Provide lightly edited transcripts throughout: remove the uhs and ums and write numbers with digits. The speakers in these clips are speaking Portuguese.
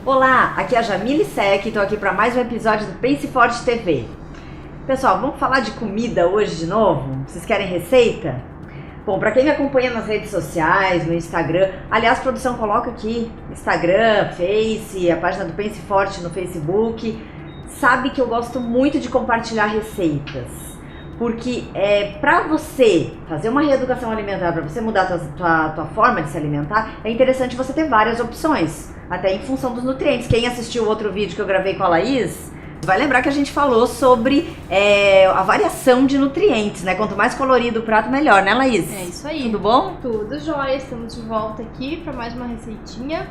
Olá, aqui é a Jamile Sec, estou aqui para mais um episódio do Pense Forte TV. Pessoal, vamos falar de comida hoje de novo? Vocês querem receita? Bom, para quem me acompanha nas redes sociais, no Instagram, aliás, a produção coloca aqui Instagram, Face, a página do Pense Forte no Facebook, sabe que eu gosto muito de compartilhar receitas. Porque para você fazer uma reeducação alimentar, para você mudar a tua forma de se alimentar, é interessante você ter várias opções, até em função dos nutrientes. Quem assistiu o outro vídeo que eu gravei com a Laís, vai lembrar que a gente falou sobre a variação de nutrientes, né? Quanto mais colorido o prato, melhor, né, Laís? É isso aí. Tudo bom? Tudo jóia, estamos de volta aqui para mais uma receitinha.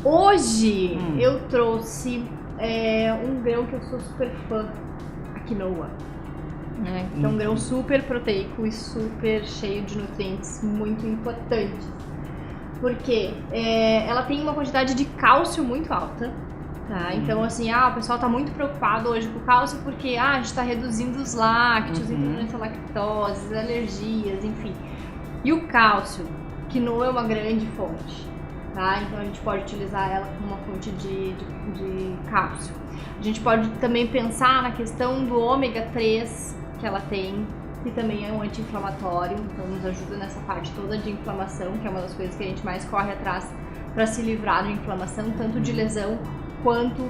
Hoje eu trouxe um grão que eu sou super fã, a quinoa. Que é um grão super proteico e super cheio de nutrientes muito importantes. Porque ela tem uma quantidade de cálcio muito alta. Tá? Então, assim, o pessoal tá muito preocupado hoje com o cálcio porque a gente tá reduzindo os lácteos, intolerância à lactose, alergias, enfim. E o cálcio, quinoa é uma grande fonte, tá? Então a gente pode utilizar ela como uma fonte de cálcio. A gente pode também pensar na questão do ômega 3 que ela tem, que também é um anti-inflamatório, então nos ajuda nessa parte toda de inflamação, que é uma das coisas que a gente mais corre atrás para se livrar de inflamação, tanto de lesão quanto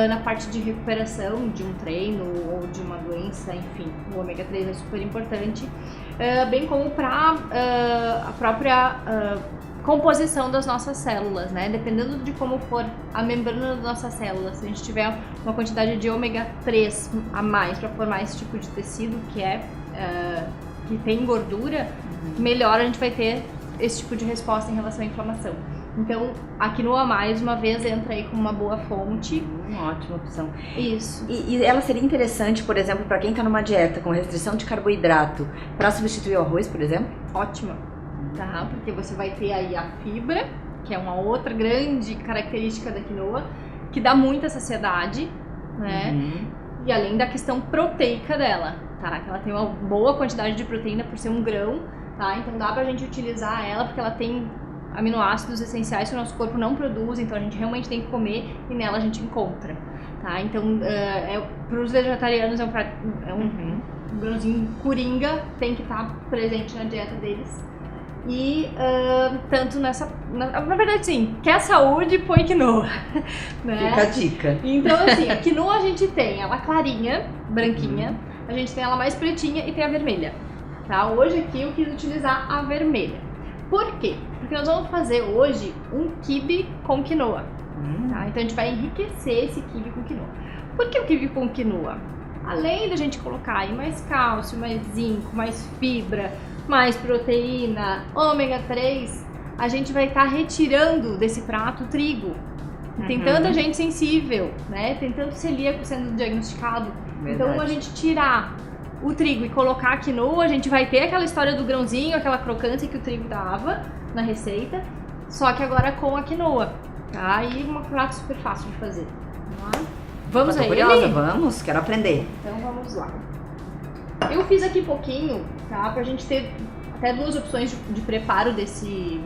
na parte de recuperação de um treino ou de uma doença, enfim, o ômega 3 é super importante, bem como para a própria composição das nossas células, né? Dependendo de como for a membrana das nossas células, se a gente tiver uma quantidade de ômega 3 a mais para formar esse tipo de tecido que tem gordura, melhor a gente vai ter esse tipo de resposta em relação à inflamação. Então, a quinoa mais uma vez entra aí como uma boa fonte. Uma ótima opção. Isso. E ela seria interessante, por exemplo, para quem está numa dieta com restrição de carboidrato, para substituir o arroz, por exemplo? Ótima. Tá? Porque você vai ter aí a fibra, que é uma outra grande característica da quinoa, que dá muita saciedade, né? E além da questão proteica dela, tá? Que ela tem uma boa quantidade de proteína por ser um grão, tá? Então dá pra gente utilizar ela porque ela tem aminoácidos essenciais que o nosso corpo não produz, então a gente realmente tem que comer e nela a gente encontra, tá? Então, para os vegetarianos é um grãozinho coringa, tem que estar presente na dieta deles. E tanto na verdade, sim, quer saúde, põe quinoa, né? Fica a dica. Então, assim, a quinoa a gente tem ela clarinha, branquinha, a gente tem ela mais pretinha e tem a vermelha, tá? Hoje aqui eu quis utilizar a vermelha. Por quê? Porque nós vamos fazer hoje um quibe com quinoa, tá? Então a gente vai enriquecer esse quibe com quinoa. Por que o quibe com quinoa? Além da gente colocar aí mais cálcio, mais zinco, mais fibra, mais proteína, ômega 3, a gente vai estar retirando desse prato o trigo. Tem tanta gente sensível, né? Tem tanto celíaco sendo diagnosticado. Verdade. Então a gente tirar o trigo e colocar a quinoa, a gente vai ter aquela história do grãozinho, aquela crocância que o trigo dava na receita, só que agora com a quinoa, tá? E um prato super fácil de fazer. Vamos aí, curiosa, vamos, quero aprender. Então vamos lá. Eu fiz aqui pouquinho, tá? Pra gente ter até duas opções de preparo desse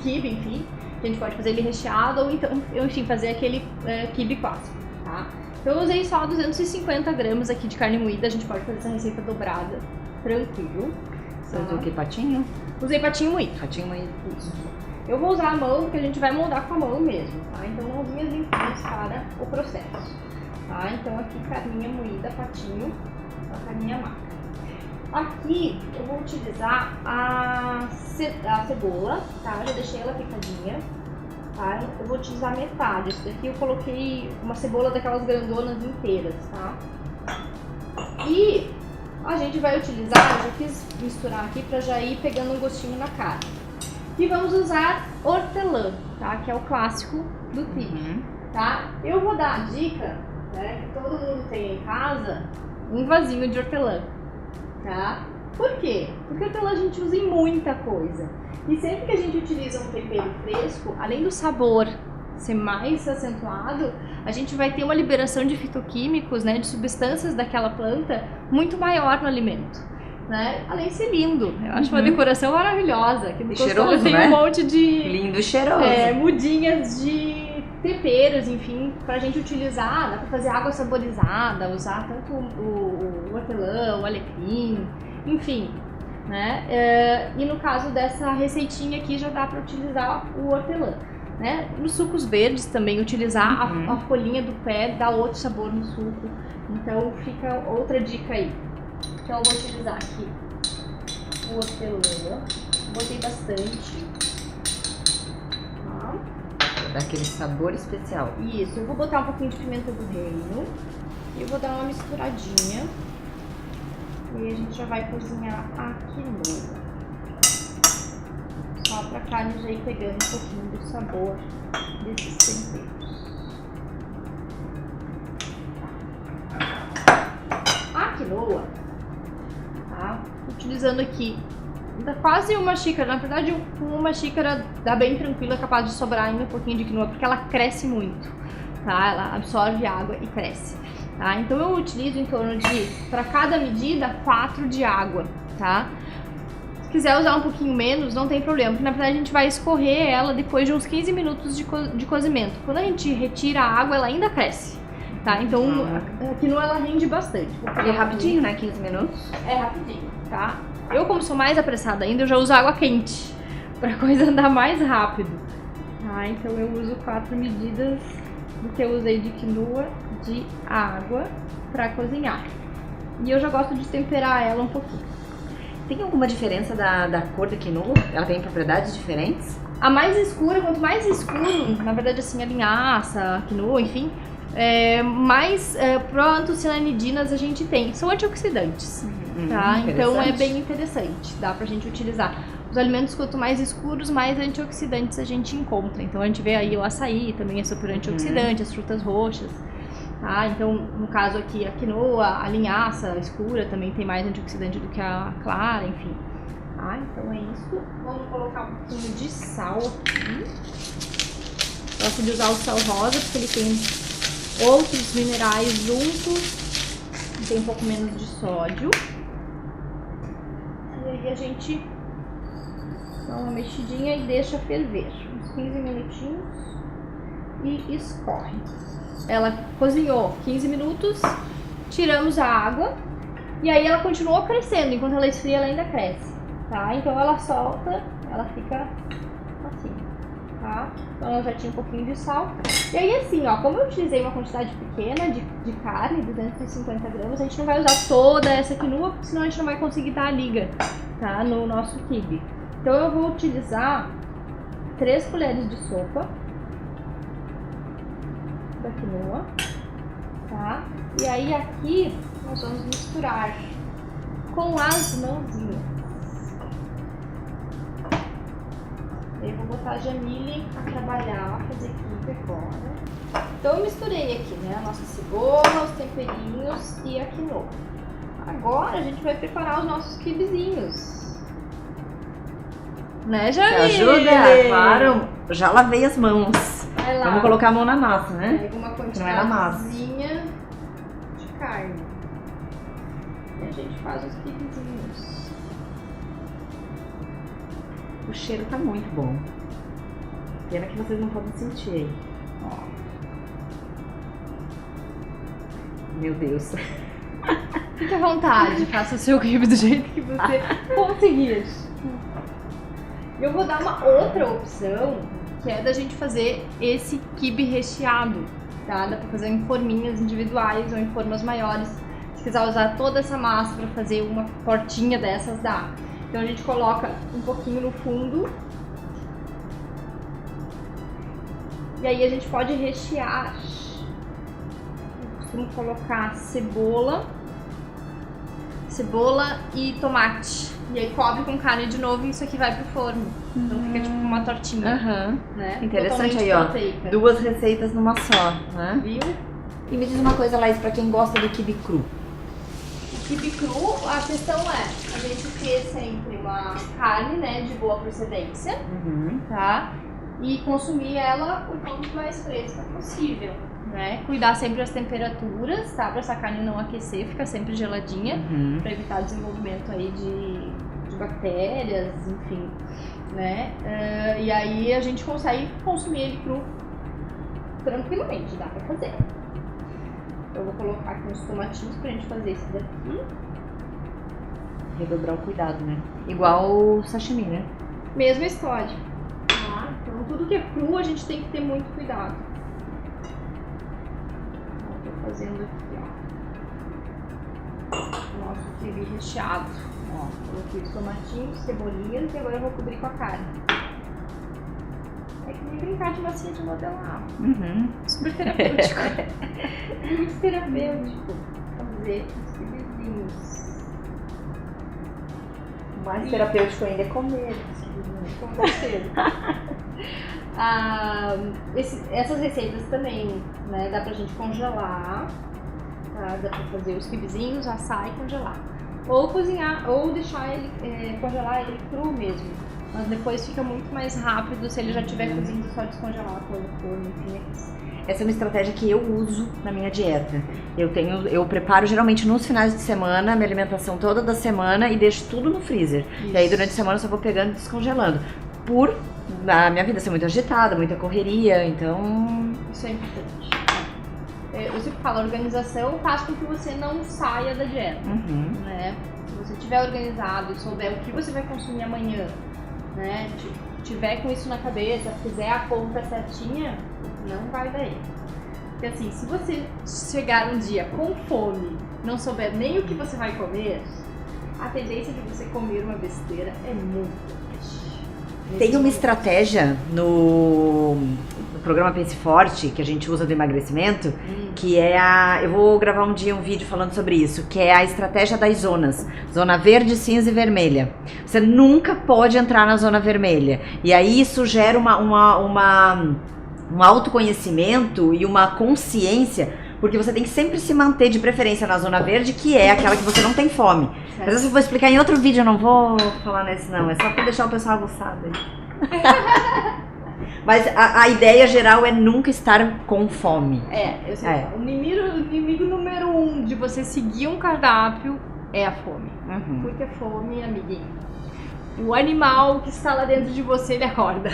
quibe, enfim. Que a gente pode fazer ele recheado ou então, enfim, fazer aquele quibe clássico, tá? Então eu usei só 250 gramas aqui de carne moída, a gente pode fazer essa receita dobrada, tranquilo. Você usou o que, patinho? Usei patinho moído. Patinho moído. Isso. Eu vou usar a mão, porque a gente vai moldar com a mão mesmo, tá? Então mãozinhas limpinhas para o processo, tá? Então aqui carninha moída, patinho, a carninha maca. Aqui eu vou utilizar a cebola, tá? Já deixei ela picadinha. Tá? Eu vou utilizar metade. Esse daqui eu coloquei uma cebola daquelas grandonas inteiras, tá? E a gente vai utilizar, eu já quis misturar aqui pra já ir pegando um gostinho na carne. E vamos usar hortelã, tá? Que é o clássico do quibe, tá? Eu vou dar a dica, né, que todo mundo tem em casa, um vasinho de hortelã, tá? Por quê? Porque hortelã a gente usa em muita coisa. E sempre que a gente utiliza um tempero fresco, além do sabor ser mais acentuado, a gente vai ter uma liberação de fitoquímicos, né, de substâncias daquela planta muito maior no alimento. né? Além de ser lindo. Eu acho uma decoração maravilhosa. Aqui no E cheiroso, tem né? um monte de Lindo e cheiroso. mudinhas de temperos, enfim, pra gente utilizar. Dá pra fazer água saborizada, usar tanto o hortelã, o alecrim, enfim, né? E no caso dessa receitinha aqui já dá pra utilizar o hortelã, né? Nos sucos verdes também utilizar a folhinha do pé dá outro sabor no suco. Então fica outra dica aí. Então eu vou utilizar aqui o hortelã, botei bastante. Tá. Dá aquele sabor especial. Isso, eu vou botar um pouquinho de pimenta do reino e eu vou dar uma misturadinha. E aí a gente já vai cozinhar a quinoa. Só pra carne já ir pegando um pouquinho do sabor desses temperos. A quinoa, tá? Utilizando aqui dá quase uma xícara, na verdade uma xícara dá bem tranquilo, é capaz de sobrar ainda um pouquinho de quinoa, porque ela cresce muito, tá? Ela absorve água e cresce, tá? Então eu utilizo em torno de, para cada medida, 4 de água, tá? Se quiser usar um pouquinho menos, não tem problema, porque na verdade a gente vai escorrer ela depois de uns 15 minutos de cozimento. Quando a gente retira a água, ela ainda cresce, tá? Então a quinoa ela rende bastante. E é rapidinho, né? 15 minutos? É rapidinho, tá? Eu, como sou mais apressada ainda, eu já uso água quente, pra coisa andar mais rápido, tá? Então eu uso 4 medidas do que eu usei de quinoa de água pra cozinhar. E eu já gosto de temperar ela um pouquinho. Tem alguma diferença da cor da quinoa? Ela tem propriedades diferentes? A mais escura, quanto mais escuro, na verdade assim, a linhaça, a quinoa, enfim, mais proantocianidinas a gente tem. São antioxidantes. Tá? Então é bem interessante, dá pra gente utilizar. Os alimentos quanto mais escuros, mais antioxidantes a gente encontra. Então a gente vê aí o açaí, também é super antioxidante, as frutas roxas, tá? Então no caso aqui a quinoa, a linhaça escura também tem mais antioxidante do que a clara, enfim. Tá? Então é isso. Vamos colocar um pouquinho de sal aqui. Gosto de usar o sal rosa porque ele tem outros minerais junto, tem um pouco menos de sódio. E aí a gente dá uma mexidinha e deixa ferver uns 15 minutinhos e escorre. Ela cozinhou 15 minutos, tiramos a água e aí ela continuou crescendo. Enquanto ela esfria, ela ainda cresce, tá? Então ela solta, ela fica assim, tá? Então ela já tinha um pouquinho de sal. E aí assim, ó, como eu utilizei uma quantidade pequena de carne, 250 gramas, a gente não vai usar toda essa quinoa, porque senão a gente não vai conseguir dar a liga, tá? No nosso quibe. Então eu vou utilizar 3 colheres de sopa da quinoa, tá? E aí aqui nós vamos misturar com as mãozinhas. Eu vou botar a Jamile a trabalhar, fazer quibe agora. Então eu misturei aqui, né, a nossa cebola, os temperinhos e a quinoa. Agora a gente vai preparar os nossos quibezinhos. Né, Jamile? Ajuda? Claro, já lavei as mãos. Vai lá. Vamos colocar a mão na massa, né? Pega uma Não é na massa. quantidadezinha de carne. E a gente faz os quibezinhos. O cheiro tá muito bom. Pena que vocês não podem sentir aí. Ó. Meu Deus. Fique à vontade, faça o seu quibe do jeito que você conseguir. Eu vou dar uma outra opção, que é da gente fazer esse quibe recheado, tá? Dá pra fazer em forminhas individuais ou em formas maiores. Se quiser usar toda essa massa pra fazer uma tortinha dessas, dá. Então a gente coloca um pouquinho no fundo. E aí a gente pode rechear. Eu costumo colocar cebola e tomate. E aí cobre com carne de novo e isso aqui vai pro forno. Então fica tipo uma tortinha. Né? Interessante aí, ó. Proteica. 2 receitas numa só, né? Viu? E me diz uma coisa, Laís, pra quem gosta do quibe cru. O quibe cru, a questão é a gente ter sempre uma carne, né, de boa procedência, tá? E consumir ela o quanto mais fresca possível, né? Cuidar sempre das temperaturas, tá? Pra essa carne não aquecer, ficar sempre geladinha, pra evitar o desenvolvimento aí de bactérias, enfim, né? E aí a gente consegue consumir ele cru tranquilamente, dá pra fazer. Eu vou colocar aqui uns tomatinhos pra gente fazer esse daqui. Redobrar o cuidado, né? Igual o sashimi, né? Mesma história. Tá? Então tudo que é cru a gente tem que ter muito cuidado. Tô fazendo aqui, ó. Nosso quibe recheado. Ó, coloquei os tomatinhos, cebolinhas e agora eu vou cobrir com a carne. É que nem brincar de massinha de modelar. Super terapêutico. Muito terapêutico. Fazer os quibezinhos. O mais terapêutico ainda é comer. Com certeza. Essas receitas também, né, dá pra gente congelar, tá? Dá pra fazer os quibezinhos, assar e congelar. Ou cozinhar, ou deixar ele, congelar ele cru mesmo. Mas depois fica muito mais rápido se ele já estiver cozindo, só descongelar pelo forno, enfim. Essa é uma estratégia que eu uso na minha dieta. Eu preparo geralmente nos finais de semana a minha alimentação toda da semana e deixo tudo no freezer. Isso. E aí durante a semana eu só vou pegando e descongelando. Por a minha vida ser muito agitada, muita correria, então... Isso é importante. Eu sempre falo, a organização faz com que você não saia da dieta. Né? Se você estiver organizado e souber o que você vai consumir amanhã, né? Tiver com isso na cabeça, fizer a conta certinha, não vai daí. Porque assim, se você chegar um dia com fome, não souber nem o que você vai comer, a tendência de você comer uma besteira é muito grande. Tem uma estratégia no programa Pense Forte, que a gente usa do emagrecimento, que é eu vou gravar um dia um vídeo falando sobre isso, que é a estratégia das zonas. Zona verde, cinza e vermelha. Você nunca pode entrar na zona vermelha. E aí isso gera um autoconhecimento e uma consciência, porque você tem que sempre se manter de preferência na zona verde, que é aquela que você não tem fome. Certo. Mas isso eu vou explicar em outro vídeo, eu não vou falar nesse não, é só pra deixar o pessoal aguçado. Mas a ideia geral é nunca estar com fome. Eu sei. O inimigo número 1 de você seguir um cardápio é a fome. Porque a fome, amiguinho, o animal que está lá dentro de você, ele acorda.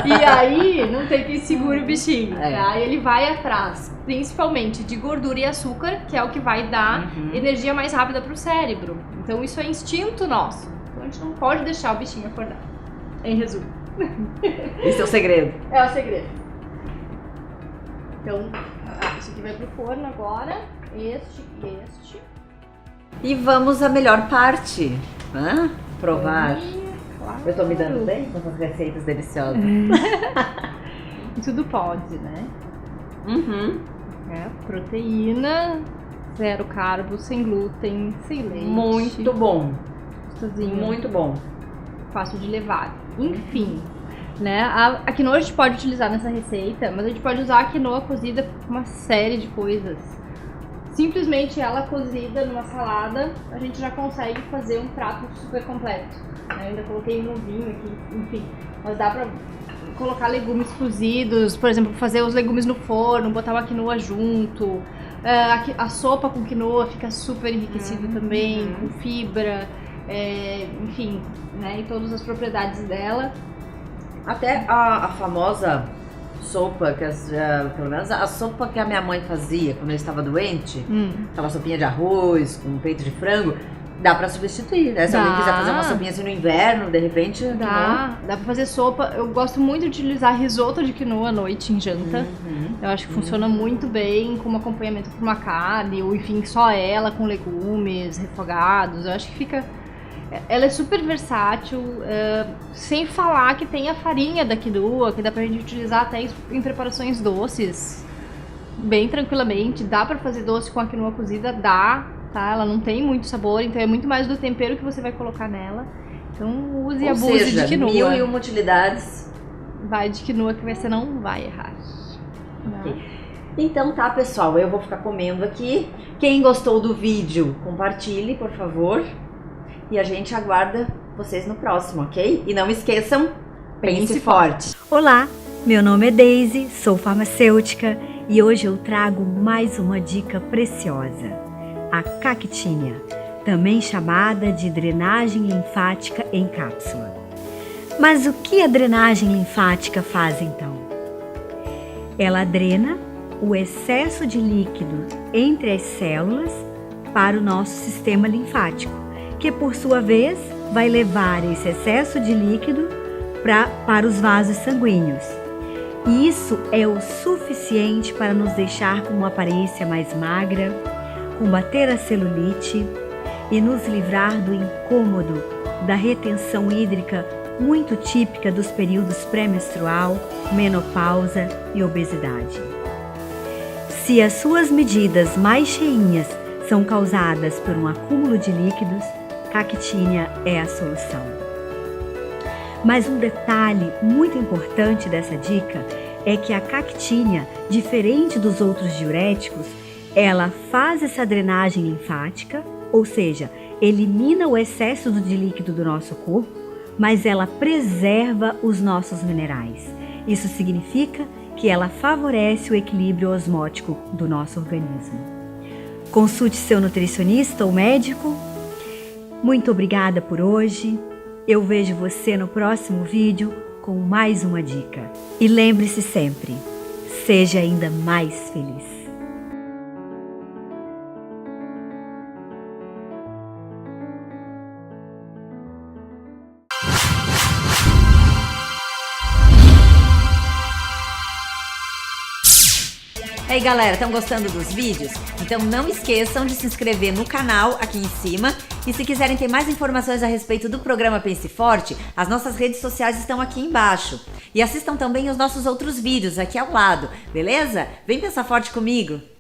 E aí, não tem quem segure o bichinho. Tá? Ele vai atrás, principalmente de gordura e açúcar, que é o que vai dar energia mais rápida para o cérebro. Então, isso é instinto nosso. Então, a gente não pode deixar o bichinho acordar. Em resumo. Esse é o segredo. É o segredo. Então, esse aqui vai pro forno agora. Este e este. E vamos à melhor parte. Provar. Claro. Eu tô me dando bem com essas receitas deliciosas. E tudo pode, né? Proteína, zero carbo, sem glúten, sem leite. Muito bom. Gostosinho. Muito bom. Fácil de levar. Enfim, né? A quinoa a gente pode utilizar nessa receita, mas a gente pode usar a quinoa cozida com uma série de coisas. Simplesmente ela cozida numa salada, a gente já consegue fazer um prato super completo. Eu ainda coloquei um ovinho aqui, enfim. Mas dá pra colocar legumes cozidos, por exemplo, fazer os legumes no forno, botar uma quinoa junto. A sopa com quinoa fica super enriquecida também, com fibra, enfim, né? E todas as propriedades dela. Até a famosa sopa, pelo menos a sopa que a minha mãe fazia quando eu estava doente, aquela sopinha de arroz com peito de frango, dá pra substituir, né? Se alguém quiser fazer uma sopinha assim no inverno, de repente... Dá pra fazer sopa. Eu gosto muito de utilizar risoto de quinoa à noite em janta. Eu acho que funciona muito bem como acompanhamento para uma carne, ou enfim, só ela com legumes refogados. Eu acho que fica... Ela é super versátil, sem falar que tem a farinha da quinoa, que dá pra gente utilizar até em preparações doces, bem tranquilamente. Dá pra fazer doce com a quinoa cozida, dá, tá? Ela não tem muito sabor, então é muito mais do tempero que você vai colocar nela. Então use e abuse de quinoa. 1001 utilidades. Vai de quinoa que você não vai errar. Okay. Então tá, pessoal, eu vou ficar comendo aqui. Quem gostou do vídeo, compartilhe, por favor. E a gente aguarda vocês no próximo, ok? E não esqueçam, pense forte! Olá, meu nome é Daisy, sou farmacêutica e hoje eu trago mais uma dica preciosa, a cactinha, também chamada de drenagem linfática em cápsula. Mas o que a drenagem linfática faz então? Ela drena o excesso de líquido entre as células para o nosso sistema linfático, que por sua vez vai levar esse excesso de líquido para os vasos sanguíneos. E isso é o suficiente para nos deixar com uma aparência mais magra, combater a celulite e nos livrar do incômodo da retenção hídrica muito típica dos períodos pré-menstrual, menopausa e obesidade. Se as suas medidas mais cheinhas são causadas por um acúmulo de líquidos, cactinha é a solução. Mas um detalhe muito importante dessa dica é que a cactinha, diferente dos outros diuréticos, ela faz essa drenagem linfática, ou seja, elimina o excesso de líquido do nosso corpo, mas ela preserva os nossos minerais. Isso significa que ela favorece o equilíbrio osmótico do nosso organismo. Consulte seu nutricionista ou médico. Muito obrigada por hoje. Eu vejo você no próximo vídeo com mais uma dica. E lembre-se sempre, seja ainda mais feliz. E aí galera, estão gostando dos vídeos? Então não esqueçam de se inscrever no canal aqui em cima, e se quiserem ter mais informações a respeito do programa Pense Forte, as nossas redes sociais estão aqui embaixo. E assistam também os nossos outros vídeos aqui ao lado, beleza? Vem pensar forte comigo!